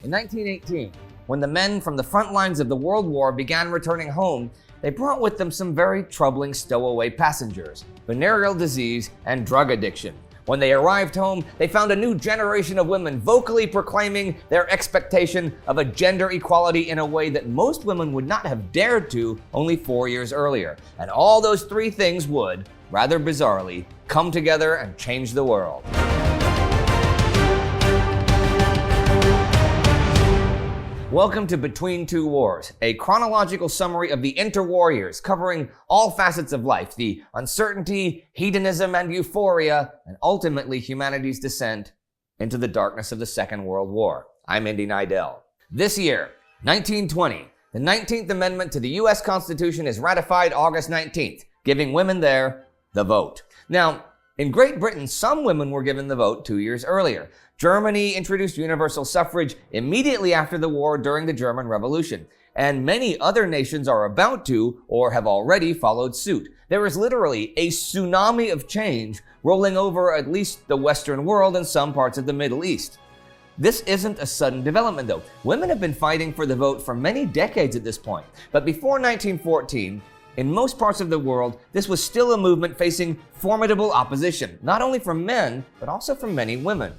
In 1918, when the men from the front lines of the World War began returning home, they brought with them some very troubling stowaway passengers: venereal disease and drug addiction. When they arrived home, they found a new generation of women vocally proclaiming their expectation of a gender equality in a way that most women would not have dared to only 4 years earlier. And all those three things would, rather bizarrely, come together and change the world. Welcome to Between Two Wars, a chronological summary of the interwarriors covering all facets of life, the uncertainty, hedonism, and euphoria, and ultimately humanity's descent into the darkness of the Second World War. I'm Indy Neidell. This year, 1920, the 19th Amendment to the U.S. Constitution is ratified August 19th, giving women there the vote. Now, in Great Britain, some women were given the vote 2 years earlier. Germany introduced universal suffrage immediately after the war during the German Revolution, and many other nations are about to or have already followed suit. There is literally a tsunami of change rolling over at least the Western world and some parts of the Middle East. This isn't a sudden development though. Women have been fighting for the vote for many decades at this point, but before 1914, in most parts of the world, this was still a movement facing formidable opposition, not only from men, but also from many women.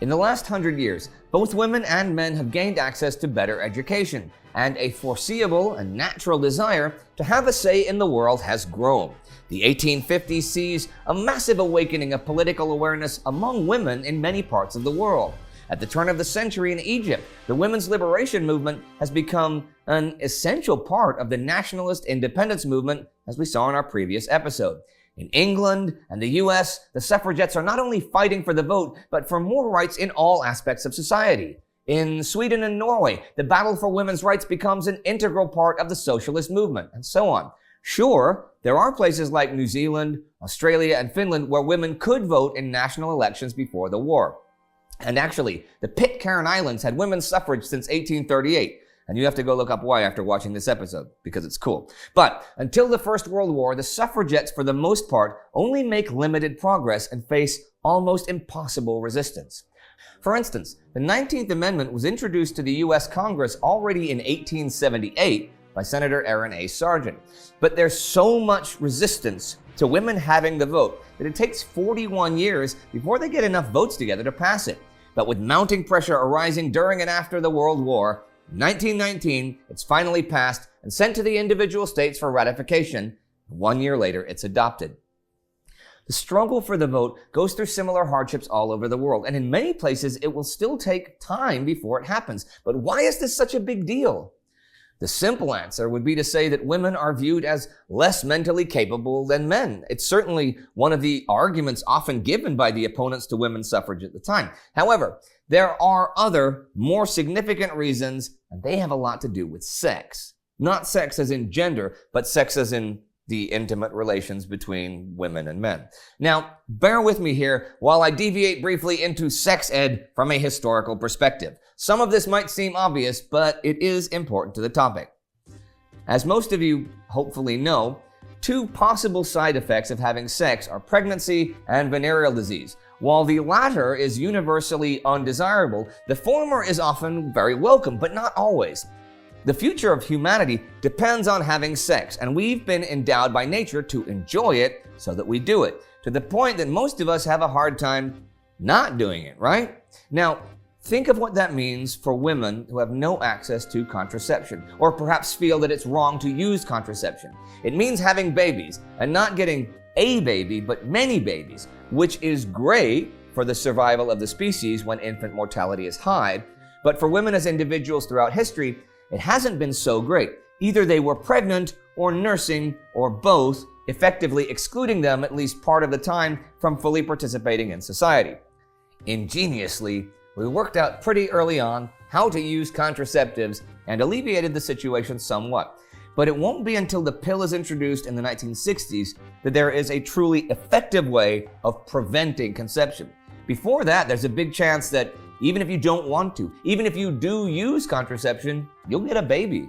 In the last 100 years, both women and men have gained access to better education, and a foreseeable and natural desire to have a say in the world has grown. The 1850s sees a massive awakening of political awareness among women in many parts of the world. At the turn of the century in Egypt, the women's liberation movement has become an essential part of the nationalist independence movement, as we saw in our previous episode. In England and the US, the suffragettes are not only fighting for the vote, but for more rights in all aspects of society. In Sweden and Norway, the battle for women's rights becomes an integral part of the socialist movement, and so on. Sure, there are places like New Zealand, Australia, and Finland where women could vote in national elections before the war. And actually, the Pitcairn Islands had women's suffrage since 1838. And you have to go look up why after watching this episode, because it's cool. But until the First World War, the suffragettes, for the most part, only make limited progress and face almost impossible resistance. For instance, the 19th Amendment was introduced to the U.S. Congress already in 1878 by Senator Aaron A. Sargent. But there's so much resistance to women having the vote that it takes 41 years before they get enough votes together to pass it. But with mounting pressure arising during and after the World War, in 1919, it's finally passed and sent to the individual states for ratification. 1 year later, it's adopted. The struggle for the vote goes through similar hardships all over the world, and in many places, it will still take time before it happens. But why is this such a big deal? The simple answer would be to say that women are viewed as less mentally capable than men. It's certainly one of the arguments often given by the opponents to women's suffrage at the time. However, there are other, more significant reasons, and they have a lot to do with sex. Not sex as in gender, but sex as in the intimate relations between women and men. Now, bear with me here while I deviate briefly into sex ed from a historical perspective. Some of this might seem obvious, but it is important to the topic. As most of you hopefully know, two possible side effects of having sex are pregnancy and venereal disease. While the latter is universally undesirable, the former is often very welcome, but not always. The future of humanity depends on having sex, and we've been endowed by nature to enjoy it so that we do it, to the point that most of us have a hard time not doing it, right? Now, think of what that means for women who have no access to contraception, or perhaps feel that it's wrong to use contraception. It means having babies, and not getting a baby, but many babies, which is great for the survival of the species when infant mortality is high, but for women as individuals throughout history, it hasn't been so great. Either they were pregnant or nursing or both, effectively excluding them at least part of the time from fully participating in society. Ingeniously, we worked out pretty early on how to use contraceptives and alleviated the situation somewhat. But it won't be until the pill is introduced in the 1960s that there is a truly effective way of preventing conception. Before that, there's a big chance that even if you don't want to, even if you do use contraception, you'll get a baby.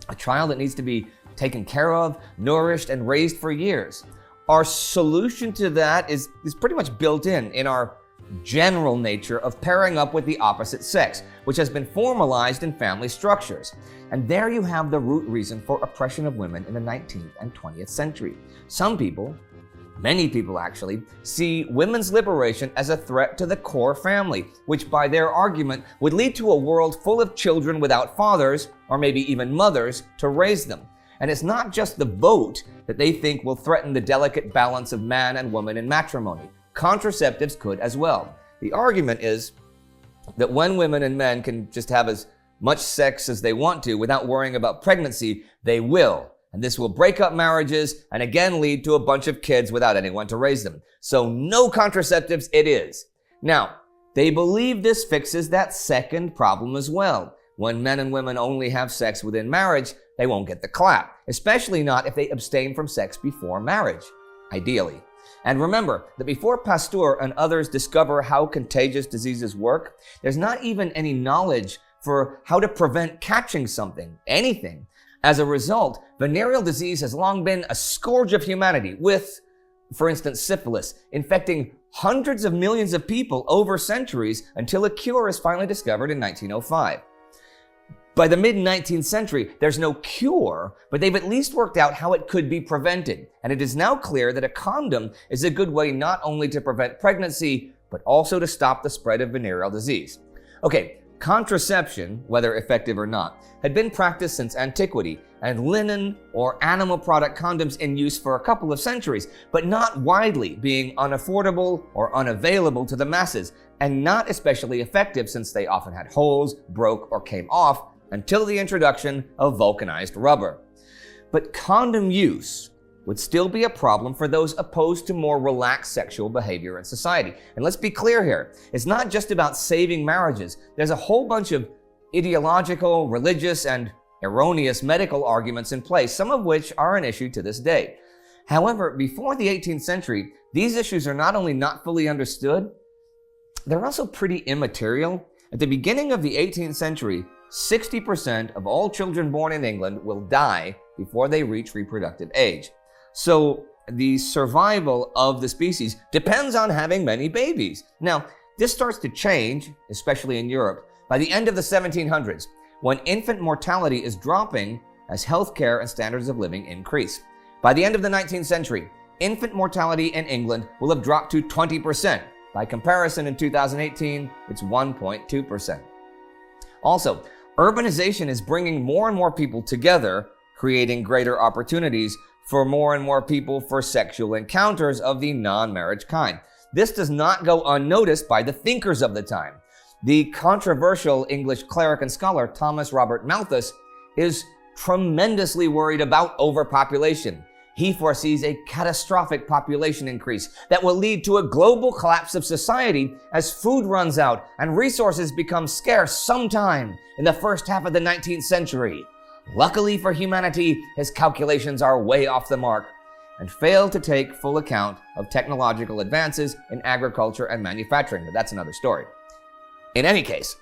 A child that needs to be taken care of, nourished, and raised for years. Our solution to that is pretty much built in our general nature of pairing up with the opposite sex, which has been formalized in family structures. And there you have the root reason for oppression of women in the 19th and 20th century. Some people, many people actually, see women's liberation as a threat to the core family, which by their argument would lead to a world full of children without fathers, or maybe even mothers, to raise them. And it's not just the vote that they think will threaten the delicate balance of man and woman in matrimony. Contraceptives could as well. The argument is that when women and men can just have as much sex as they want to without worrying about pregnancy, they will. And this will break up marriages and again lead to a bunch of kids without anyone to raise them. So no contraceptives it is. Now, they believe this fixes that second problem as well. When men and women only have sex within marriage, they won't get the clap, especially not if they abstain from sex before marriage, ideally. And remember that before Pasteur and others discover how contagious diseases work, there's not even any knowledge for how to prevent catching something, anything. As a result, venereal disease has long been a scourge of humanity with, for instance, syphilis, infecting hundreds of millions of people over centuries until a cure is finally discovered in 1905. By the mid-19th century, there's no cure, but they've at least worked out how it could be prevented. And it is now clear that a condom is a good way not only to prevent pregnancy, but also to stop the spread of venereal disease. Okay, contraception, whether effective or not, had been practiced since antiquity, and linen or animal product condoms in use for a couple of centuries, but not widely, being unaffordable or unavailable to the masses, and not especially effective since they often had holes, broke, or came off, until the introduction of vulcanized rubber. But condom use would still be a problem for those opposed to more relaxed sexual behavior in society. And let's be clear here, it's not just about saving marriages. There's a whole bunch of ideological, religious, and erroneous medical arguments in place, some of which are an issue to this day. However, before the 18th century, these issues are not only not fully understood, they're also pretty immaterial. At the beginning of the 18th century, 60% of all children born in England will die before they reach reproductive age. So the survival of the species depends on having many babies. Now, this starts to change, especially in Europe, by the end of the 1700s, when infant mortality is dropping as healthcare and standards of living increase. By the end of the 19th century, infant mortality in England will have dropped to 20%. By comparison, in 2018, it's 1.2%. Also, urbanization is bringing more and more people together, creating greater opportunities for more and more people for sexual encounters of the non-marriage kind. This does not go unnoticed by the thinkers of the time. The controversial English cleric and scholar Thomas Robert Malthus is tremendously worried about overpopulation. He foresees a catastrophic population increase that will lead to a global collapse of society as food runs out and resources become scarce sometime in the first half of the 19th century. Luckily for humanity, his calculations are way off the mark and fail to take full account of technological advances in agriculture and manufacturing, but that's another story. In any case,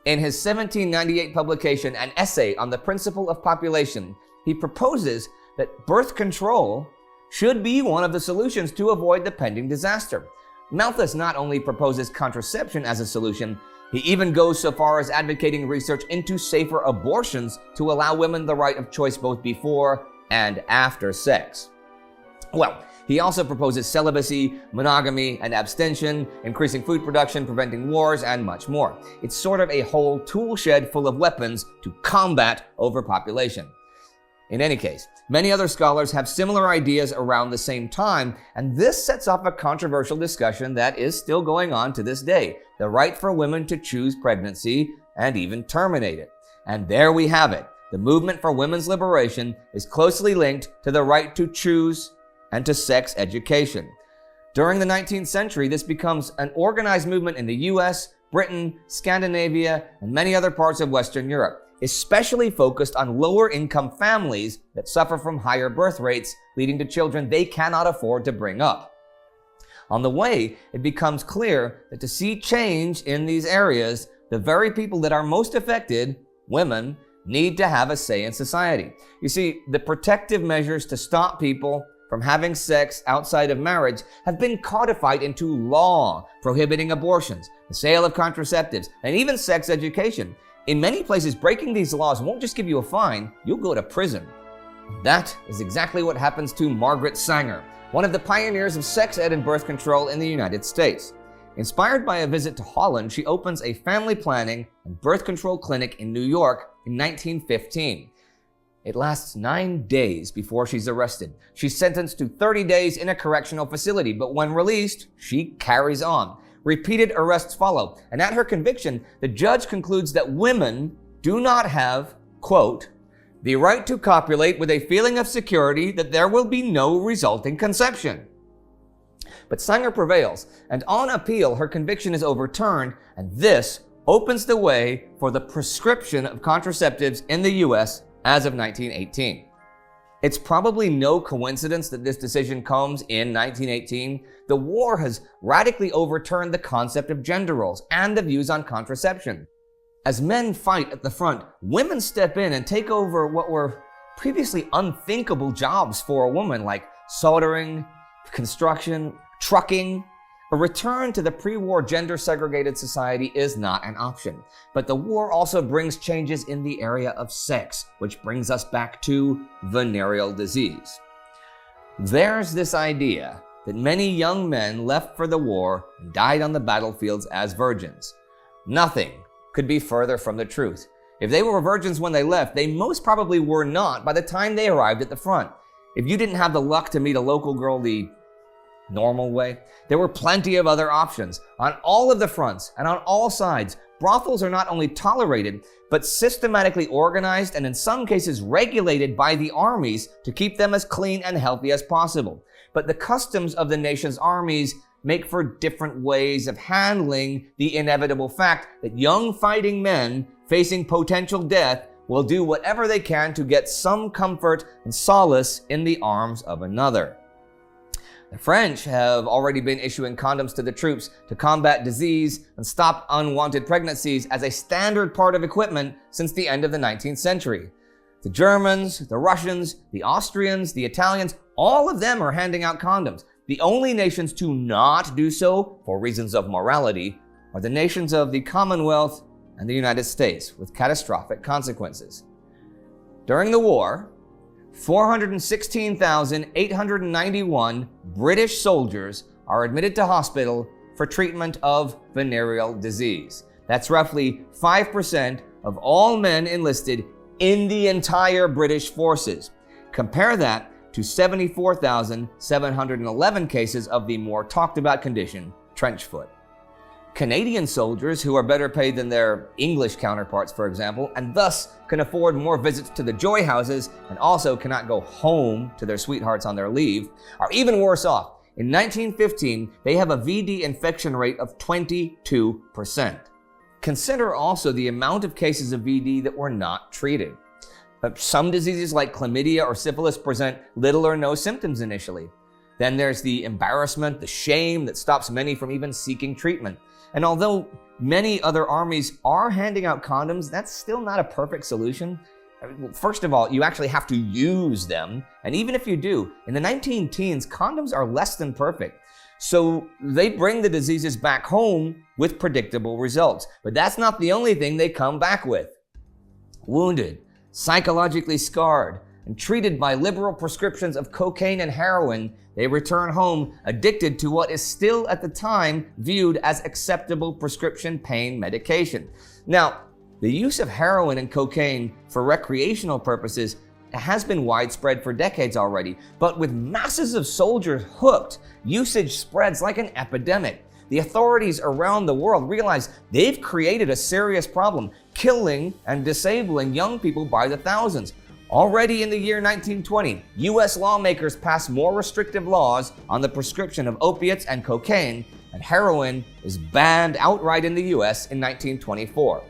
in his 1798 publication, An Essay on the Principle of Population, he proposes that birth control should be one of the solutions to avoid the pending disaster. Malthus not only proposes contraception as a solution, he even goes so far as advocating research into safer abortions to allow women the right of choice both before and after sex. Well, he also proposes celibacy, monogamy, and abstention, increasing food production, preventing wars, and much more. It's sort of a whole tool shed full of weapons to combat overpopulation. In any case, many other scholars have similar ideas around the same time, and this sets off a controversial discussion that is still going on to this day: the right for women to choose pregnancy and even terminate it. And there we have it. The movement for women's liberation is closely linked to the right to choose and to sex education. During the 19th century, this becomes an organized movement in the US, Britain, Scandinavia, and many other parts of Western Europe, especially focused on lower income families that suffer from higher birth rates, leading to children they cannot afford to bring up. On the way, it becomes clear that to see change in these areas, the very people that are most affected, women, need to have a say in society. You see, the protective measures to stop people from having sex outside of marriage have been codified into law, prohibiting abortions, the sale of contraceptives, and even sex education. In many places, breaking these laws won't just give you a fine, you'll go to prison. That is exactly what happens to Margaret Sanger, one of the pioneers of sex ed and birth control in the United States. Inspired by a visit to Holland, she opens a family planning and birth control clinic in New York in 1915. It lasts 9 days before she's arrested. She's sentenced to 30 days in a correctional facility, but when released, she carries on. Repeated arrests follow, and at her conviction, the judge concludes that women do not have, quote, the right to copulate with a feeling of security that there will be no resulting conception. But Sanger prevails, and on appeal, her conviction is overturned, and this opens the way for the prescription of contraceptives in the US as of 1918. It's probably no coincidence that this decision comes in 1918. The war has radically overturned the concept of gender roles and the views on contraception. As men fight at the front, women step in and take over what were previously unthinkable jobs for a woman, like soldering, construction, trucking. A return to the pre-war gender-segregated society is not an option. But the war also brings changes in the area of sex, which brings us back to venereal disease. There's this idea that many young men left for the war and died on the battlefields as virgins. Nothing could be further from the truth. If they were virgins when they left, they most probably were not by the time they arrived at the front. If you didn't have the luck to meet a local girl the normal way, there were plenty of other options. On all of the fronts and on all sides, brothels are not only tolerated, but systematically organized and in some cases regulated by the armies to keep them as clean and healthy as possible. But the customs of the nation's armies make for different ways of handling the inevitable fact that young fighting men facing potential death will do whatever they can to get some comfort and solace in the arms of another. The French have already been issuing condoms to the troops to combat disease and stop unwanted pregnancies as a standard part of equipment since the end of the 19th century. The Germans, the Russians, the Austrians, the Italians, all of them are handing out condoms. The only nations to not do so, for reasons of morality, are the nations of the Commonwealth and the United States, with catastrophic consequences. During the war, 416,891 British soldiers are admitted to hospital for treatment of venereal disease. That's roughly 5% of all men enlisted in the entire British forces. Compare that to 74,711 cases of the more talked about condition, trench foot. Canadian soldiers, who are better paid than their English counterparts, for example, and thus can afford more visits to the joy houses and also cannot go home to their sweethearts on their leave, are even worse off. In 1915, they have a VD infection rate of 22%. Consider also the amount of cases of VD that were not treated. Some diseases like chlamydia or syphilis present little or no symptoms initially. Then there's the embarrassment, the shame that stops many from even seeking treatment. And although many other armies are handing out condoms, that's still not a perfect solution. First of all, you actually have to use them. And even if you do, in the 19-teens, condoms are less than perfect. So they bring the diseases back home with predictable results. But that's not the only thing they come back with. Wounded, psychologically scarred, and treated by liberal prescriptions of cocaine and heroin, they return home addicted to what is still at the time viewed as acceptable prescription pain medication. Now, the use of heroin and cocaine for recreational purposes has been widespread for decades already, but with masses of soldiers hooked, usage spreads like an epidemic. The authorities around the world realize they've created a serious problem, killing and disabling young people by the thousands. Already in the year 1920, US lawmakers passed more restrictive laws on the prescription of opiates and cocaine, and heroin is banned outright in the US in 1924.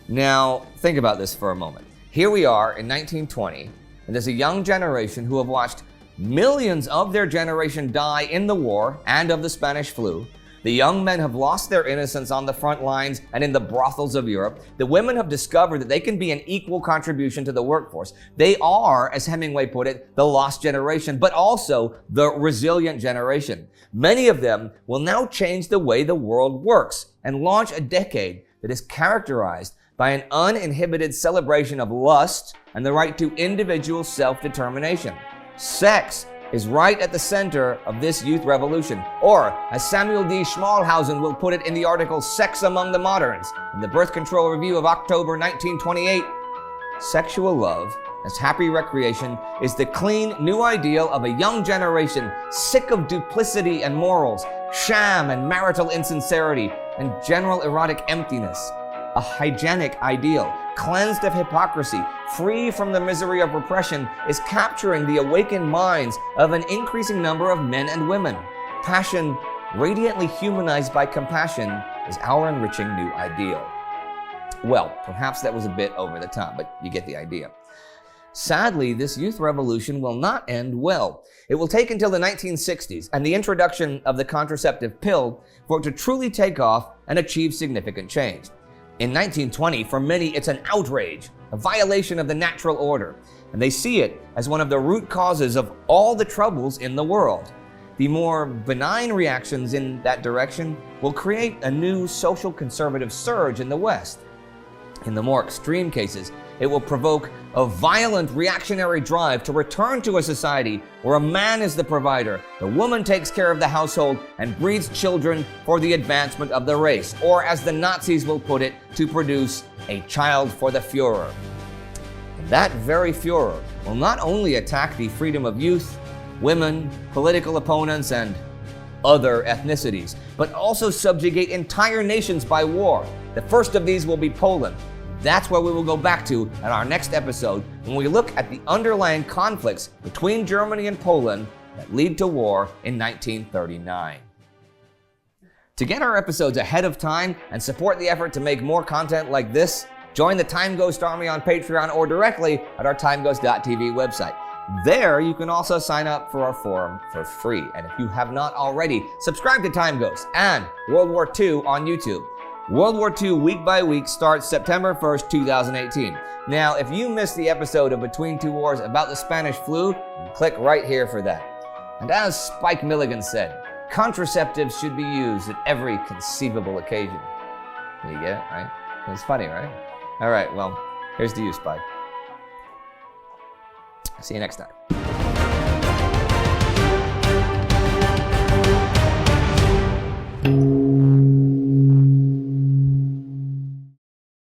Now, think about this for a moment. Here we are in 1920, and there's a young generation who have watched millions of their generation die in the war and of the Spanish flu. The young men have lost their innocence on the front lines and in the brothels of Europe. The women have discovered that they can be an equal contribution to the workforce. They are, as Hemingway put it, the lost generation, but also the resilient generation. Many of them will now change the way the world works and launch a decade that is characterized by an uninhibited celebration of lust and the right to individual self-determination. Sex is right at the center of this youth revolution, or as Samuel D. Schmalhausen will put it in the article Sex Among the Moderns in the Birth Control Review of October 1928, sexual love as happy recreation is the clean new ideal of a young generation sick of duplicity and morals, sham and marital insincerity, and general erotic emptiness. A hygienic ideal, cleansed of hypocrisy, free from the misery of repression, is capturing the awakened minds of an increasing number of men and women. Passion, radiantly humanized by compassion, is our enriching new ideal. Well, perhaps that was a bit over the top, but you get the idea. Sadly, this youth revolution will not end well. It will take until the 1960s and the introduction of the contraceptive pill for it to truly take off and achieve significant change. In 1920, for many, it's an outrage, a violation of the natural order, and they see it as one of the root causes of all the troubles in the world. The more benign reactions in that direction will create a new social conservative surge in the West. In the more extreme cases, it will provoke a violent reactionary drive to return to a society where a man is the provider, the woman takes care of the household, and breeds children for the advancement of the race, or as the Nazis will put it, to produce a child for the Führer. And that very Führer will not only attack the freedom of youth, women, political opponents, and other ethnicities, but also subjugate entire nations by war. The first of these will be Poland. That's where we will go back to in our next episode when we look at the underlying conflicts between Germany and Poland that lead to war in 1939. To get our episodes ahead of time and support the effort to make more content like this, join the Time Ghost Army on Patreon or directly at our timeghost.tv website. There, you can also sign up for our forum for free. And if you have not already, subscribe to Time Ghost and World War II on YouTube. World War II Week by Week starts September 1st, 2018. Now, if you missed the episode of Between Two Wars about the Spanish flu, click right here for that. And as Spike Milligan said, contraceptives should be used at every conceivable occasion. You get it, right? It's funny, right? All right, well, here's to you, Spike. See you next time.